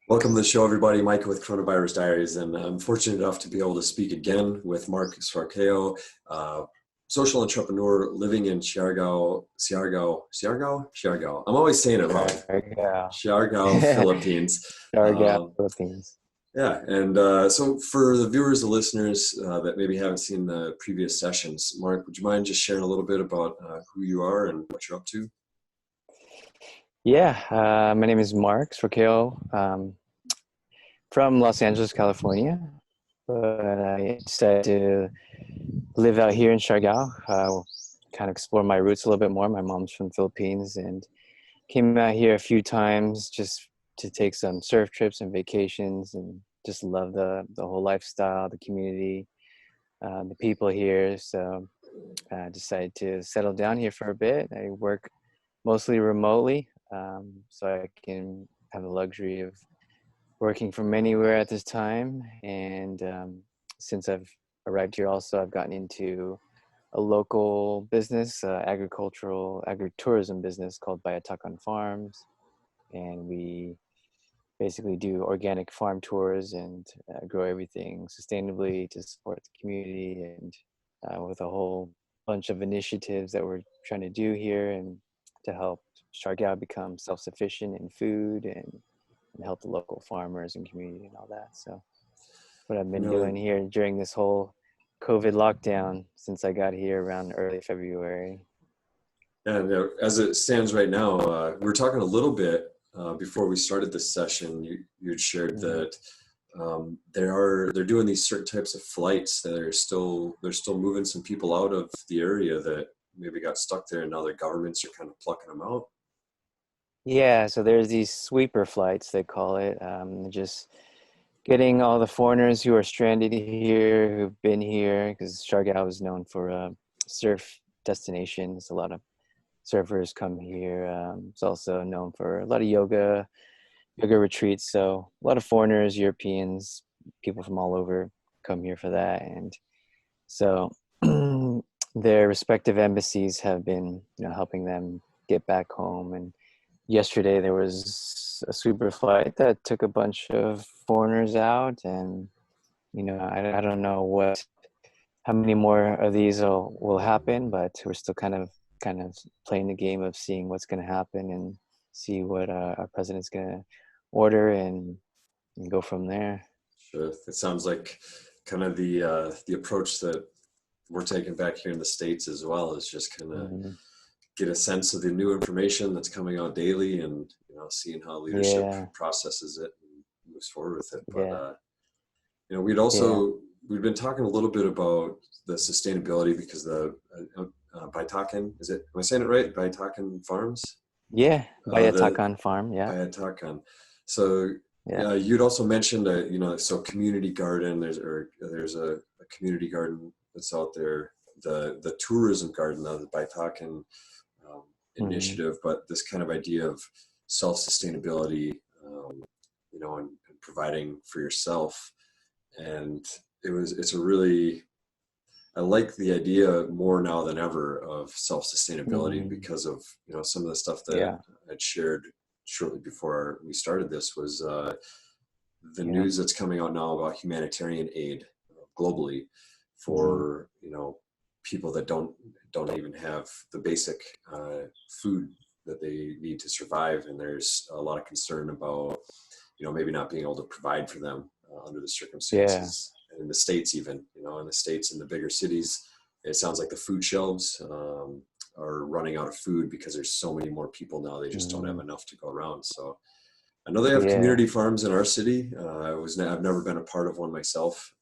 Welcome to the show, everybody. Mike with CoronavirusDiaries, and I'm fortunate enough to be able to speak again with Mark Suarkeo, social entrepreneur living in Siargao. I'm always saying it wrong. Siargao. Siargao, Philippines. Siargao, Um, Philippines. yeah, and so for the viewers and listeners that maybe haven't seen the previous sessions, Mark, would you mind just sharing a little bit about who you are and what you're up to? Yeah, my name is Mark Suarkeo, from Los Angeles, California. But I decided to live out here in Siargao, kind of explore my roots a little bit more. My mom's from the Philippines and came out here a few times just to take some surf trips and vacations, and just love the whole lifestyle, the community, the people here. So I decided to settle down here for a bit. I work mostly remotely, so I can have the luxury of working from anywhere at this time. And since I've arrived here, also I've gotten into a local business, agritourism business called Bayatakan Farms, and we basically do organic farm tours and grow everything sustainably to support the community, and with a whole bunch of initiatives that we're trying to do here and to help Siargao become self-sufficient in food and help the local farmers and community and all that. So what I've You been know, doing here during this whole COVID lockdown since I got here around early February. and as it stands right now, we were talking a little bit before we started this session. You had shared Mm-hmm. that they're doing these certain types of flights that they're still moving some people out of the area that maybe got stuck there, and now the governments are kind of plucking them out. Yeah, so there's these sweeper flights, they call it, just getting all the foreigners who are stranded here, who've been here, because Siargao is known for a surf destinations. A lot of surfers come here. It's also known for a lot of yoga retreats. So a lot of foreigners, Europeans, people from all over come here for that. And so their respective embassies have been, helping them get back home. And yesterday there was a sweeper flight that took a bunch of foreigners out, and I don't know how many more of these will happen, but we're still kind of playing the game of seeing what's going to happen and see what our president's going to order, and go from there. Sure. It sounds like kind of the approach that we're taking back here in the States as well, is just kind of Hmm. get a sense of the new information that's coming out daily, and seeing how leadership Yeah, processes it and moves forward with it. But yeah, yeah, we'd been talking a little bit about the sustainability, because the Bayatakan, is it, am I saying it right, Bayatakan Farms, yeah. the Bayatakan Farm, yeah, Bayatakan. So yeah. you'd also mentioned so community garden, there's a community garden that's out there, the tourism garden, the Bayatakan um, Hmm. initiative, but this kind of idea of self-sustainability, and providing for yourself. And it's a really, I like the idea more now than ever of self-sustainability, Hmm. because of some of the stuff that Yeah, I'd shared shortly before we started this was the yeah. news that's coming out now about humanitarian aid globally Hmm. for people that don't even have the basic food that they need to survive, and there's a lot of concern about maybe not being able to provide for them under the Yeah. circumstances. And in the States, even in the States, in the bigger cities, it sounds like the food shelves are running out of food, because there's so many more people now, they just don't have Hmm. enough to go around. So I know they have Yeah. community farms in our city. I've never been a part of one myself,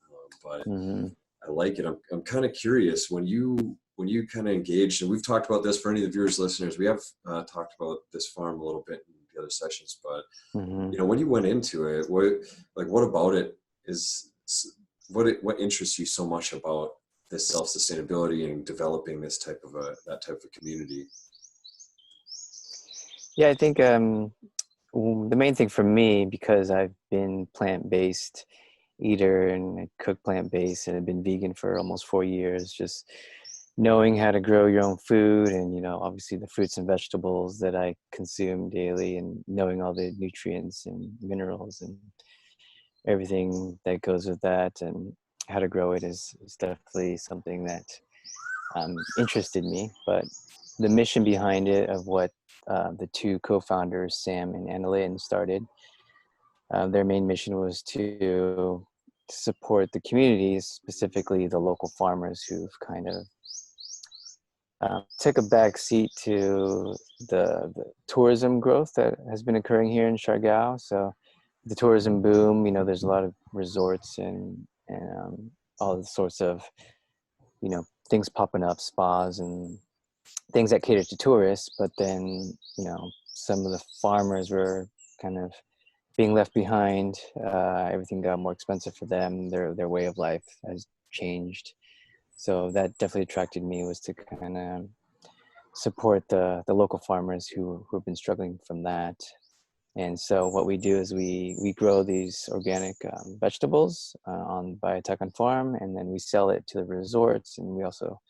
but Hmm. I like it. I'm kind of curious, when you kind of engaged, and we've talked about this for any of the viewers, listeners. We have talked about this farm a little bit in the other sessions, but Hmm. when you went into it, what about it is what interests you so much about this self sustainability and developing that type of community? Yeah, I think the main thing for me, because I've been plant-based eater and I cook plant-based and I've been vegan for almost 4 years, just knowing how to grow your own food, and obviously the fruits and vegetables that I consume daily, and knowing all the nutrients and minerals and everything that goes with that, and how to grow it is definitely something that interested me. But the mission behind it, of what the two co-founders, Sam and Annalyn, started, their main mission was to support the communities, specifically the local farmers who've kind of took a back seat to the tourism growth that has been occurring here in Siargao. So the tourism boom, there's a lot of resorts and all the sorts of, things popping up, spas and things that cater to tourists. But then, some of the farmers were kind of being left behind. Everything got more expensive for them. Their way of life has changed. So that definitely attracted me, was to kind of support the local farmers who've been struggling from that. And so what we do is we grow these organic vegetables on Bayatakan Farm, and then we sell it to the resorts, and we also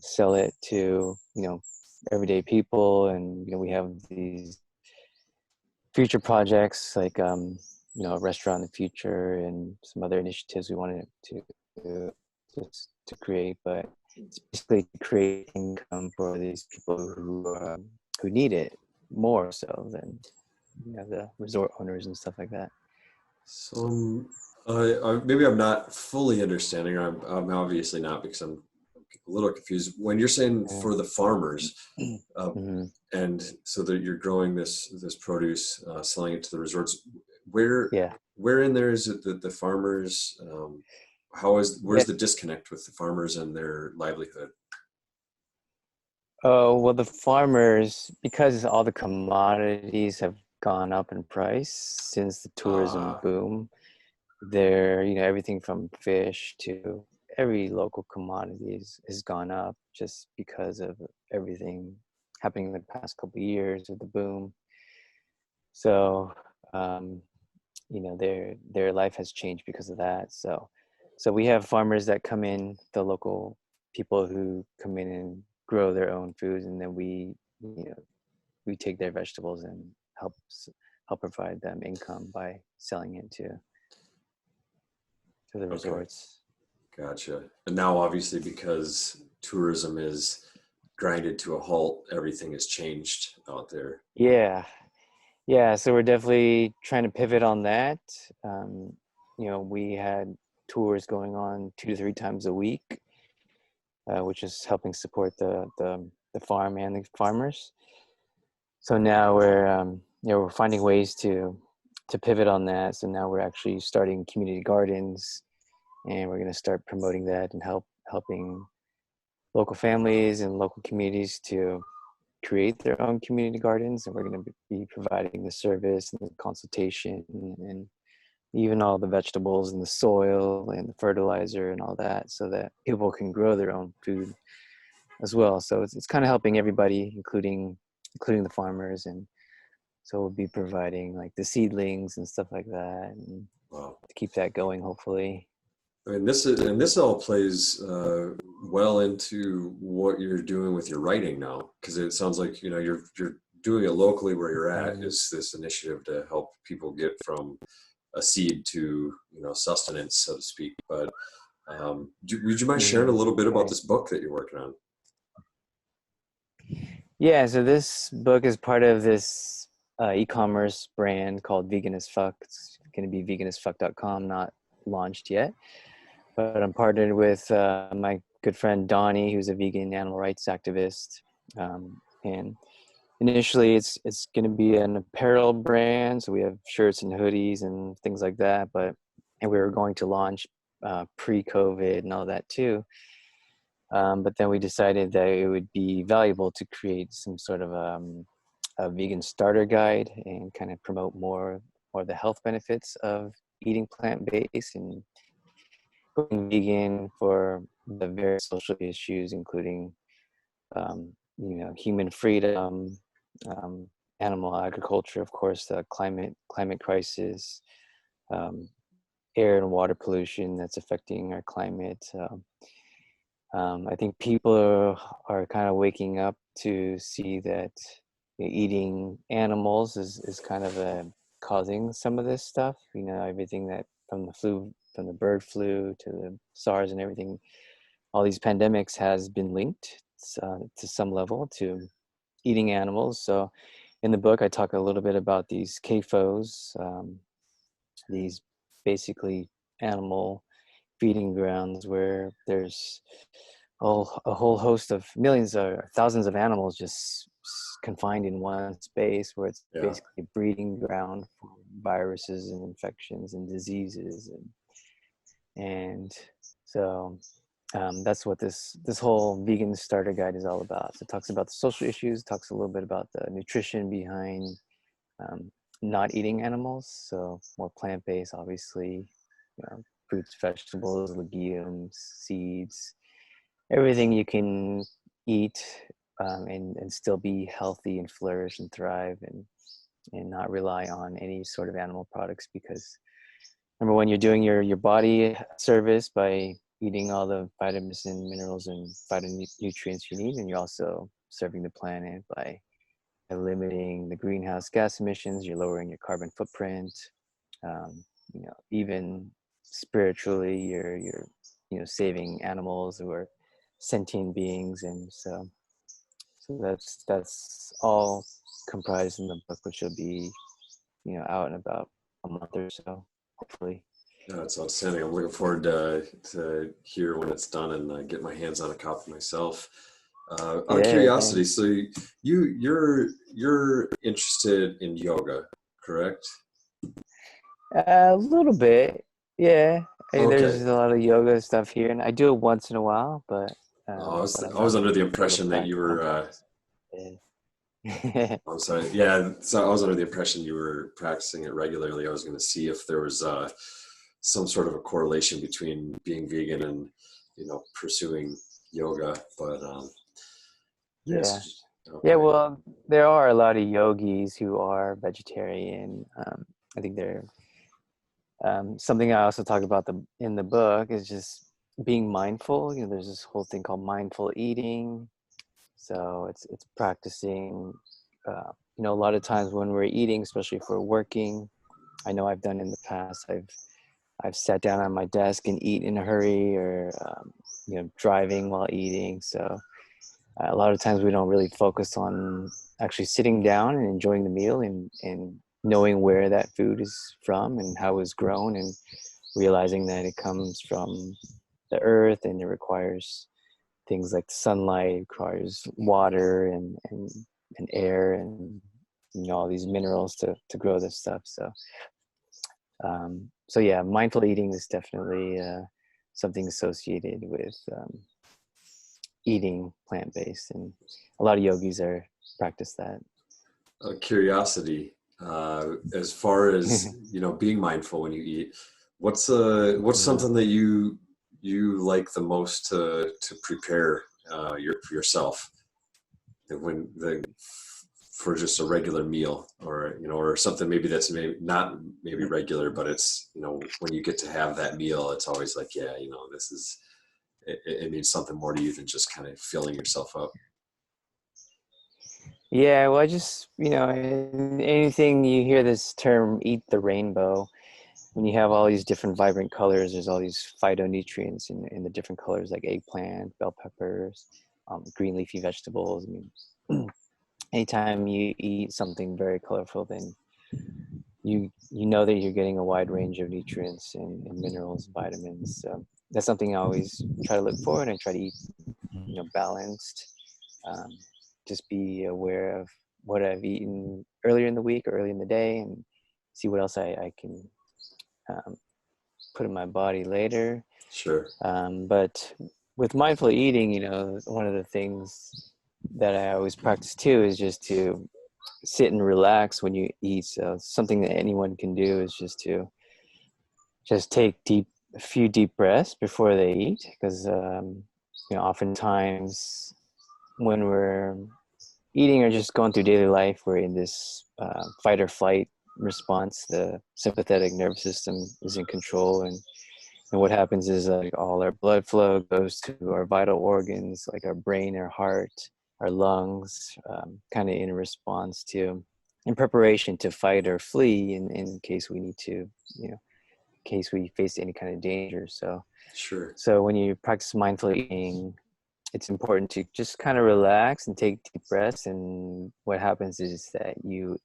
sell it to everyday people. And we have these future projects like a restaurant in the future, and some other initiatives we wanted to create. But it's basically to create income for these people who need it more so than the resort owners and stuff like that. So maybe I'm not fully understanding, or I'm obviously not, because I'm a little confused. When you're saying Yeah. for the farmers, Mm-hmm. and so that you're growing this produce, selling it to the resorts, Yeah. where in there is it that the farmers, where's the disconnect with the farmers and their livelihood? Oh, well, the farmers, because all the commodities have gone up in price since the tourism boom, everything from fish to every local commodities has gone up, just because of everything happening in the past couple of years with the boom. So, their life has changed because of that. So we have farmers that come in, the local people who come in and grow their own foods, and then we take their vegetables and help provide them income by selling it to the Okay, resorts. gotcha. And now, obviously, because tourism is grinded to a halt, everything has changed out there. Yeah, so we're definitely trying to pivot on that. We had tours going on 2 to 3 times a week, which is helping support the farm and the farmers. So now we're finding ways to pivot on that. So now we're actually starting community gardens, and we're going to start promoting that and helping local families and local communities to create their own community gardens. And we're going to be providing the service and the consultation, and even all the vegetables and the soil and the fertilizer and all that, so that people can grow their own food as well. So it's kind of helping everybody, including the farmers. And so we'll be providing like the seedlings and stuff like that, and Wow. to keep that going, hopefully. I mean, this all plays well into what you're doing with your writing now, because it sounds like you're doing it locally where you're at. Is this initiative to help people get from a seed to sustenance, so to speak? But would you mind sharing a little bit about this book that you're working on? Yeah, so this book is part of this e-commerce brand called Vegan as Fuck. It's going to be veganasfuck.com, not launched yet. But I'm partnered with my good friend Donnie, who's a vegan animal rights activist. And initially, it's going to be an apparel brand. So we have shirts and hoodies and things like that. And we were going to launch pre-COVID and all that too. But then we decided that it would be valuable to create some sort of a vegan starter guide, and kind of promote more the health benefits of eating plant-based and going vegan for the various social issues, including human freedom, animal agriculture, of course, the climate crisis, air and water pollution that's affecting our climate, I think people are kind of waking up to see that eating animals is kind of causing some of this stuff. Everything that from the bird flu to the SARS and everything, all these pandemics has been linked to some level to eating animals. So in the book, I talk a little bit about these CAFOs, these basically animal feeding grounds where there's a whole host of millions or thousands of animals just confined in one space, where it's Yeah. basically a breeding ground for viruses and infections and diseases, and so that's what this whole vegan starter guide is all about. So it talks about the social issues, talks a little bit about the nutrition behind um, not eating animals, so more plant-based, obviously, fruits, vegetables, legumes, seeds, everything you can eat, and still be healthy and flourish and thrive, and not rely on any sort of animal products, because number one, you're doing your body a service by eating all the vitamins and minerals and phytonutrients you need, and you're also serving the planet by limiting the greenhouse gas emissions. You're lowering your carbon footprint. Even spiritually, you're saving animals who are sentient beings, and so that's all comprised in the book, which will be out in about a month or so, hopefully. Yeah, it's outstanding. I'm looking forward to hear when it's done and get my hands on a copy myself. Out of Yeah, curiosity, so you're interested in yoga, correct? a little bit. Yeah, Okay. there's a lot of yoga stuff here, and I do it once in a while, Oh, but I'm I was not under the sort of impression that you on were. practice. Yeah. I'm sorry. Yeah, so I was under the impression you were practicing it regularly. I was going to see if there was some sort of a correlation between being vegan and pursuing yoga, but Yeah. yes. Yeah, Okay. well, there are a lot of yogis who are vegetarian. I think they're something I also talk about in the book is just being mindful. There's this whole thing called mindful eating. So it's practicing. A lot of times when we're eating, especially if we're working, I know I've done in the past. I've sat down on my desk and eat in a hurry, or driving while eating. So a lot of times we don't really focus on actually sitting down and enjoying the meal, and knowing where that food is from and how it was grown, and realizing that it comes from the earth, and it requires things like sunlight, it requires water and air, and all these minerals to grow this stuff. So yeah, mindful eating is definitely something associated with eating plant-based, and a lot of yogis are practice that. Curiosity, as far as being mindful when you eat, what's Yeah. something that you like the most to prepare for yourself when the for just a regular meal, or or something maybe that's maybe not maybe regular, but it's when you get to have that meal, it's always like, yeah, this is it means something more to you than just kind of filling yourself up. Yeah, well, I just, anything you hear this term, eat the rainbow, when you have all these different vibrant colors, there's all these phytonutrients in the different colors, like eggplant, bell peppers, green leafy vegetables. I mean, anytime you eat something very colorful, then you know that you're getting a wide range of nutrients and minerals, vitamins. That's something I always try to look for, and I try to eat, balanced. Um, just be aware of what I've eaten earlier in the week or early in the day, and see what else I can um, put in my body later. Sure. But with mindful eating, one of the things that I always practice too is just to sit and relax when you eat. So something that anyone can do is just take a few deep breaths before they eat, because oftentimes when we're eating or just going through daily life, we're in this fight or flight response. The sympathetic nervous system is in control, and And what happens is like all our blood flow goes to our vital organs, like our brain, our heart, our lungs, kind of in response to, in preparation to fight or flee in case we need to, you know, in case we face any kind of danger. Sure. So when you practice mindful eating, it's important to just kind of relax and take deep breaths. And what happens is that you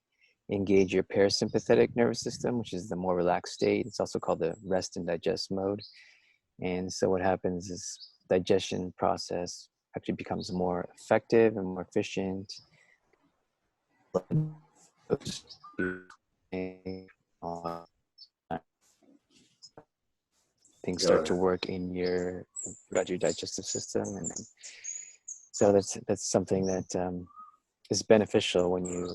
engage your parasympathetic nervous system, which is the more relaxed state. It's also called the rest and digest mode. And so what happens is digestion process actually becomes more effective and more efficient. Things start to Gotta, work in your throughout your digestive system, and so that's something that is beneficial when you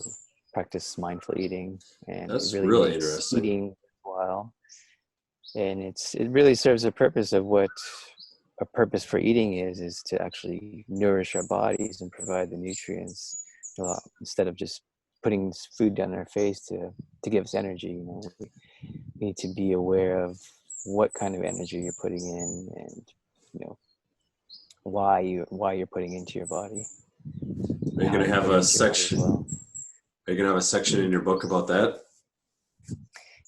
practice mindful eating, and it that's really really makes interesting. eating worthwhile. And it really serves a purpose of what a purpose for eating is to actually nourish our bodies and provide the nutrients, instead of just putting food down our face to give us energy. You know, we need to be aware of what kind of energy you're putting in, and you know why you're putting into your body, Are and you how gonna you have put it a into your body as section? well. Are you gonna have a section in your book about that?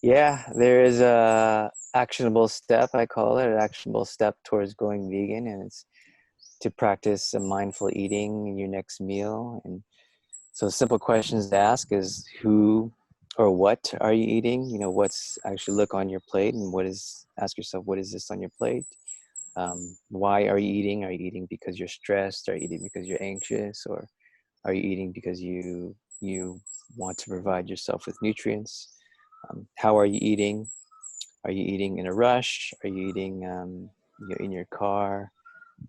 Yeah, there is a actionable step, I call it, an actionable step towards going vegan, and it's to practice a mindful eating in your next meal. And so simple questions to ask is who or what are you eating? You know, what's actually look on your plate, and ask yourself, what is this on your plate? Why are you eating? Are you eating because you're stressed? Are you eating because you're anxious? Or are you eating because you want to provide yourself with nutrients? How are you eating? Are you eating in a rush? Are you eating in your car?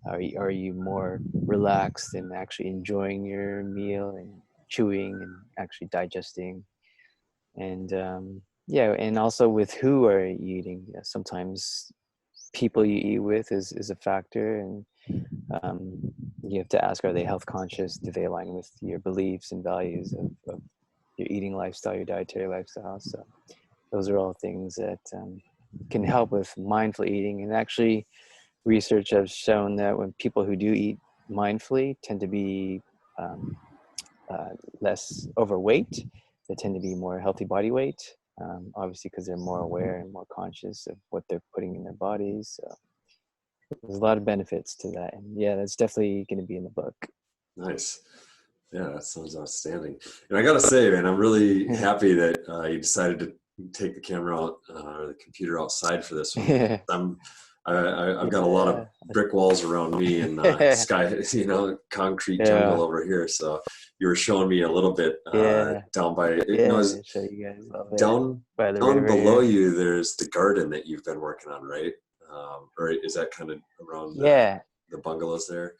Are you more relaxed and actually enjoying your meal and chewing and actually digesting? And yeah, and also with who are you eating? Yeah, sometimes people you eat with is a factor, and um, you have to ask, are they health conscious? Do they align with your beliefs and values of your eating lifestyle, your dietary lifestyle? So those are all things that can help with mindful eating. And actually, research has shown that when people who do eat mindfully tend to be um, uh, less overweight, they tend to be more healthy body weight, obviously because they're more aware and more conscious of what they're putting in their bodies. So there's a lot of benefits to that. And yeah, that's definitely going to be in the book. Nice. Yeah, that sounds outstanding. And I gotta say, man, I'm really happy that you decided to take the camera out or the computer outside for this one. Yeah. I've got a lot of brick walls around me and sky, concrete jungle Yeah. over here. So you were showing me a little bit Yeah. down by, Yeah. Show you guys a little bit down by the down river below here. you. There's the garden that you've been working on, right? Or is that kind of around Yeah. the bungalows there?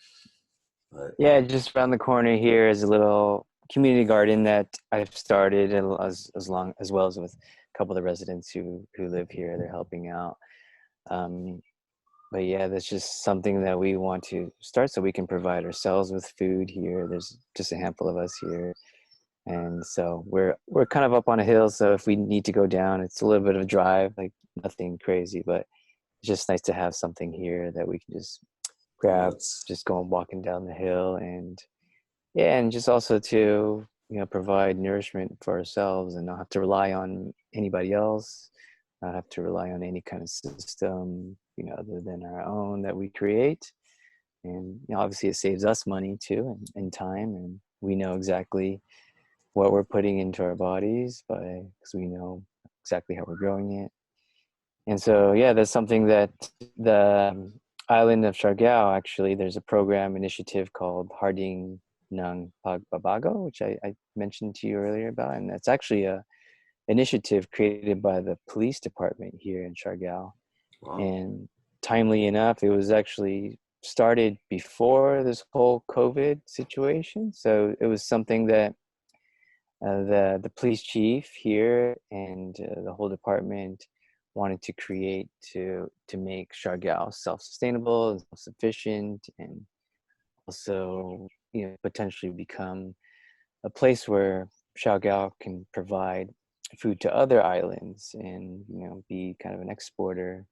But Yeah, just around the corner here is a little community garden that I've started, and as well as with a couple of the residents who live here. They're helping out. Um, but yeah, that's just something that we want to start so we can provide ourselves with food here. There's just a handful of us here, and so we're kind of up on a hill. So if we need to go down, it's a little bit of a drive, like nothing crazy, but it's just nice to have something here that we can just grab, that's just going walking down the hill. And yeah, and just also to provide nourishment for ourselves and not have to rely on anybody else, not have to rely on any kind of system other than our own that we create. And obviously it saves us money too, and time, and we know exactly what we're putting into our bodies because we know exactly how we're growing it. And so yeah, that's something that the island of Siargao, actually, there's a program initiative called Harding Nang Pagbabago, which I mentioned to you earlier about. And that's actually a initiative created by the police department here in Siargao. wow. And timely enough, it was actually started before this whole COVID situation. So it was something that the police chief here and the whole department wanted to create to make Siargao self-sustainable and self-sufficient, and also potentially become a place where Siargao can provide food to other islands and be kind of an exporter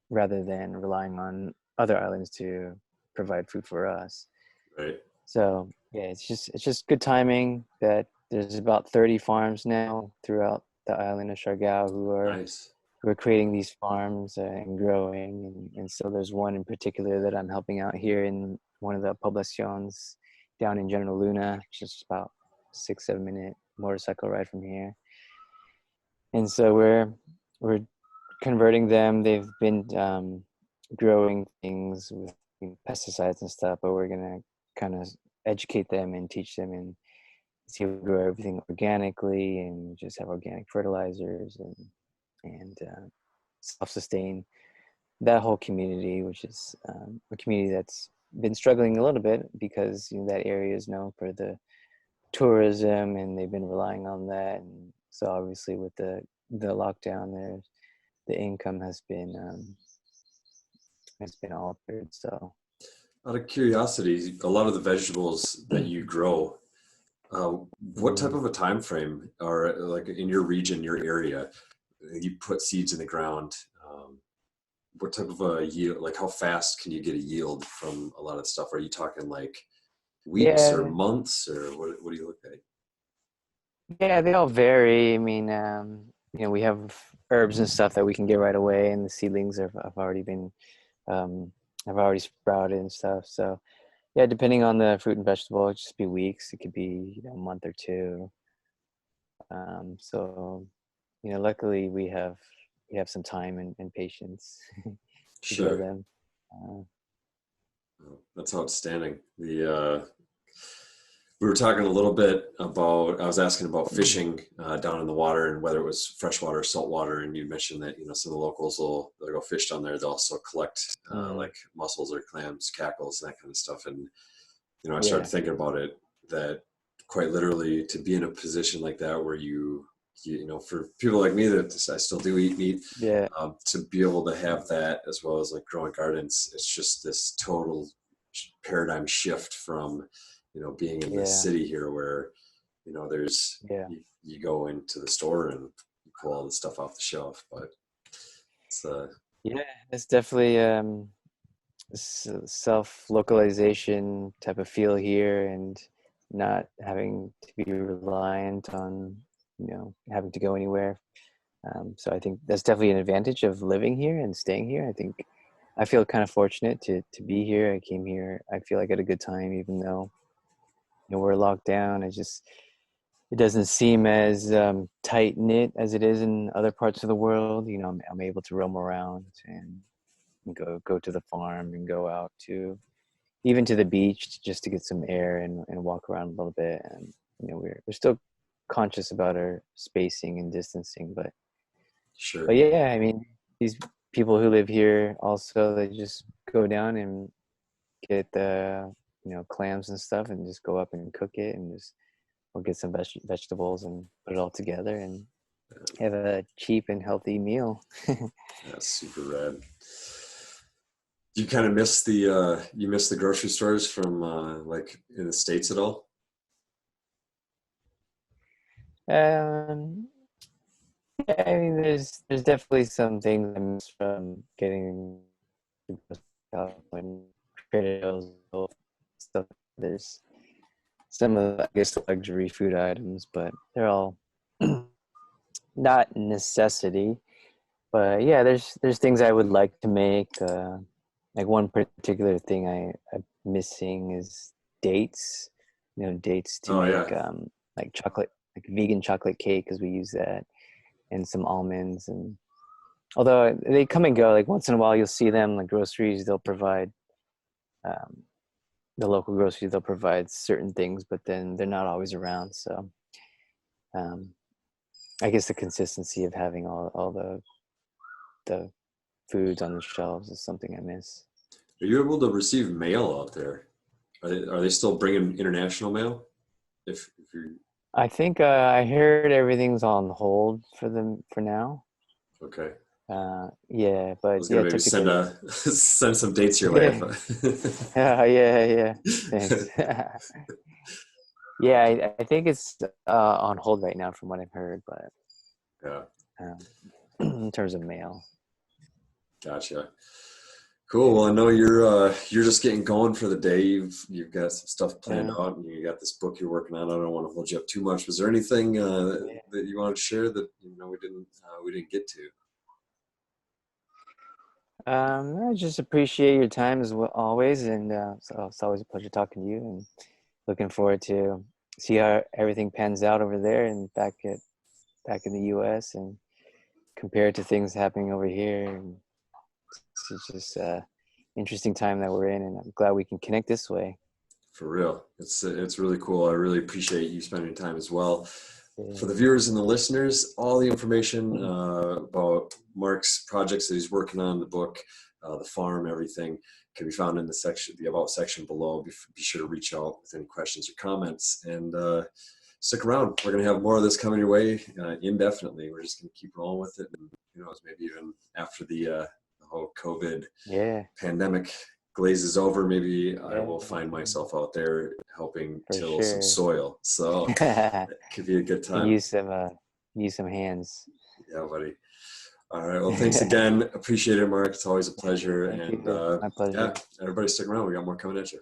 rather than relying on other islands to provide food for us. Right. So yeah, it's just good timing that there's about 30 farms now throughout the island of Siargao Nice. who are creating these farms and growing, and so there's one in particular that I'm helping out here in one of the poblaciones down in General Luna, just about 6-7 minute motorcycle ride from here. And so we're converting them. They've been growing things with pesticides and stuff, but we're gonna kind of educate them and teach them and see if we grow everything organically and just have organic fertilizers and self-sustain that whole community, which is a community that's been struggling a little bit because that area is known for the tourism and they've been relying on that. And so obviously with the lockdown there, the income has been altered. So Out of curiosity, a lot of the vegetables that you grow, what type mm, of a time frame, or like in your region, your area, you put seeds in the ground? What type of a yield, like how fast can you get a yield from a lot of stuff? Are you talking like weeks or yeah, months, or what do you look at? yeah, they all vary. I mean, we have herbs and stuff that we can get right away, and the seedlings have already been um, have already sprouted and stuff. So yeah, depending on the fruit and vegetable, it just be weeks. It could be a month or two. So luckily we have some time and patience to grow Sure. them. Uh, Oh, that's outstanding. We were talking a little bit about, I was asking about fishing down in the water and whether it was freshwater or saltwater. And you mentioned that, some of the locals they'll go fish down there. They'll also collect mm, like mussels or clams, cackles, that kind of stuff. And, I started yeah, thinking about it, that quite literally to be in a position like that where for people like me that I still do eat meat, yeah, to be able to have that as well as like growing gardens, it's just this total paradigm shift from, being in the yeah, city here where, there's, yeah. you go into the store and you pull all the stuff off the shelf, but it's, Yeah, it's definitely self-localization type of feel here, and not having to be reliant on having to go anywhere. So I think that's definitely an advantage of living here and staying here. I think I feel kind of fortunate to be here. I came here, I feel like at a good time, even though we're locked down. It doesn't seem as tight knit as it is in other parts of the world. I'm able to roam around and go to the farm and go out to even to the beach just to get some air and walk around a little bit. And we're still conscious about our spacing and distancing, but sure. yeah, I mean, these people who live here also, they just go down and get the clams and stuff and just go up and cook it, and just we'll get some vegetables and put it all together and have a cheap and healthy meal. That's super rad. Do you kind of miss you miss the grocery stores from like in the States at all? um yeah, I mean, there's definitely some things I miss from getting when Trader stuff. There's some of, I guess, the luxury food items, but they're all not necessity. But yeah, there's things I would like to make. Like one particular thing I'm missing is dates. Dates to Oh make yeah. like chocolate, like vegan chocolate cake, because we use that, and some almonds. And although they come and go, like once in a while you'll see them. Like groceries, they'll provide um, the local groceries. They'll provide certain things, but then they're not always around. So um, I guess the consistency of having all the foods on the shelves is something I miss. Are you able to receive mail out there? Are they still bringing international mail? If you I think I heard everything's on hold for them for now. okay, Yeah, I but was gonna yeah, maybe send typically. send some dates your way. Yeah, yeah. Thanks. Yeah, I think it's on hold right now, from what I've heard. But Yeah, um, in terms of mail, Gotcha. Cool. Well, I know you're just getting going for the day. You've got some stuff planned Yeah. out, and you got this book you're working on. I don't want to hold you up too much. Was there anything that you wanted to share that we didn't get to? I just appreciate your time as well, always, and so it's always a pleasure talking to you, and looking forward to see how everything pans out over there and back in the U.S. and compare it to things happening over here. And it's just interesting time that we're in, and I'm glad we can connect this way. For real, it's really cool. I really appreciate you spending time as well. For Yeah. the viewers and the listeners, all the information about Mark's projects that he's working on, the book, the farm, everything can be found in the About section below. Be sure to reach out with any questions or comments, and stick around. We're going to have more of this coming your way indefinitely. We're just going to keep rolling with it, and who knows, maybe even after the whole COVID Yeah, pandemic glazes over, maybe I yeah, will find myself out there helping for till some sure. soil. So it could be a good Can time. use some hands. Yeah, buddy. All right. Well, thanks again. Appreciate it, Mark. It's always a pleasure. Thank And you. My yeah, pleasure. everybody stick around. We got more coming at you.